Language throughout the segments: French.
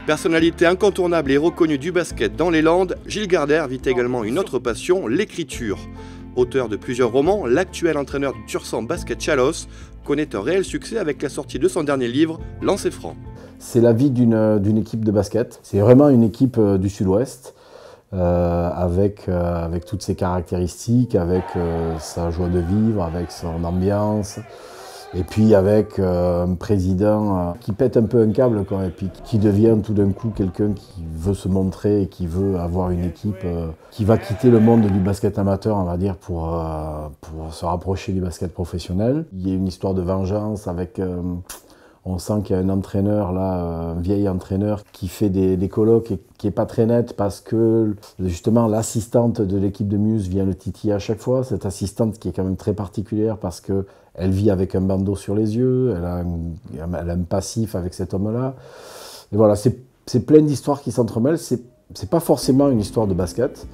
Personnalité incontournable et reconnue du basket dans les Landes, Gilles Garder vit également une autre passion, l'écriture. Auteur de plusieurs romans, l'actuel entraîneur du Tursan Basket Chalosse connaît un réel succès avec la sortie de son dernier livre, Lancer franc. C'est la vie d'une équipe de basket. C'est vraiment une équipe du Sud-Ouest, avec toutes ses caractéristiques, avec sa joie de vivre, avec son ambiance. Et puis avec un président qui pète un peu un câble, quoi, et puis qui devient tout d'un coup quelqu'un qui veut se montrer et qui veut avoir une équipe qui va quitter le monde du basket amateur, on va dire, pour se rapprocher du basket professionnel. Il y a une histoire de vengeance avec... on sent qu'il y a un entraîneur, là, un vieil entraîneur, qui fait des colloques et qui n'est pas très net parce que, justement, l'assistante de l'équipe de Muse vient le titiller à chaque fois. Cette assistante qui est quand même très particulière parce qu'elle vit avec un bandeau sur les yeux, elle a un passif avec cet homme-là. Et voilà, c'est plein d'histoires qui s'entremêlent. C'est pas forcément une histoire de basket.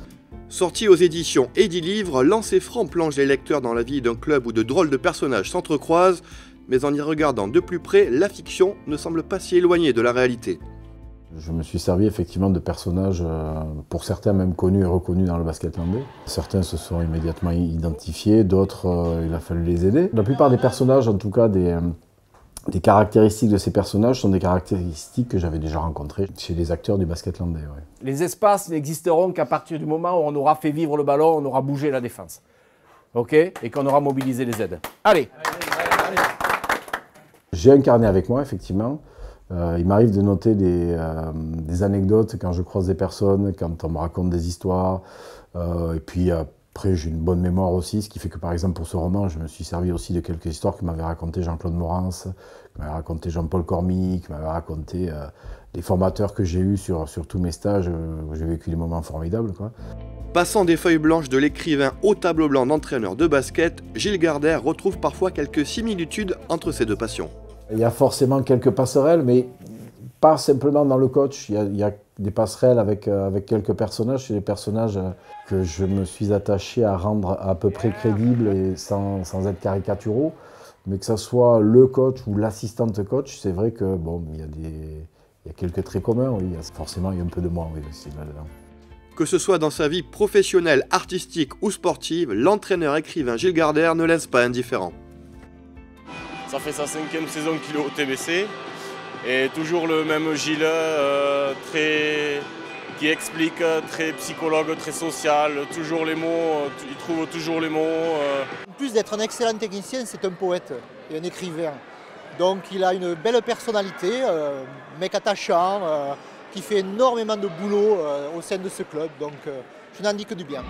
Sorti aux éditions Edilivre, Lancer franc plonge les lecteurs dans la vie d'un club où de drôles de personnages s'entrecroisent. Mais en y regardant de plus près, la fiction ne semble pas si éloignée de la réalité. Je me suis servi effectivement de personnages, pour certains même connus et reconnus dans le basket landais. Certains se sont immédiatement identifiés, d'autres il a fallu les aider. La plupart des personnages, en tout cas des caractéristiques de ces personnages, sont des caractéristiques que j'avais déjà rencontrées chez les acteurs du basket landais. Ouais. Les espaces n'existeront qu'à partir du moment où on aura fait vivre le ballon, on aura bougé la défense. OK? Et qu'on aura mobilisé les aides. Allez! J'ai un carnet avec moi, effectivement. Il m'arrive de noter des anecdotes quand je croise des personnes, quand on me raconte des histoires. Et puis après, j'ai une bonne mémoire aussi, ce qui fait que, par exemple, pour ce roman, je me suis servi aussi de quelques histoires que m'avait raconté Jean-Claude Morance, que m'avait raconté Jean-Paul Cormy, que m'avait raconté des formateurs que j'ai eus sur tous mes stages, où j'ai vécu des moments formidables, quoi. Passant des feuilles blanches de l'écrivain au tableau blanc d'entraîneur de basket, Gilles Garder retrouve parfois quelques similitudes entre ces deux passions. Il y a forcément quelques passerelles, mais pas simplement dans le coach. Il y a des passerelles avec quelques personnages. C'est des personnages que je me suis attaché à rendre à peu près crédibles et sans être caricaturaux. Mais que ce soit le coach ou l'assistante coach, c'est vrai que bon, il y a quelques traits communs. Oui. Forcément, il y a un peu de moi oui, aussi là-dedans. Que ce soit dans sa vie professionnelle, artistique ou sportive, l'entraîneur-écrivain Gilles Garder ne laisse pas indifférent. Ça fait sa 5e saison qu'il est au TBC et toujours le même Gilles, qui explique, très psychologue, très social, toujours les mots, il trouve toujours les mots. En plus d'être un excellent technicien, c'est un poète et un écrivain. Donc il a une belle personnalité, mec attachant, qui fait énormément de boulot au sein de ce club. Donc je n'en dis que du bien.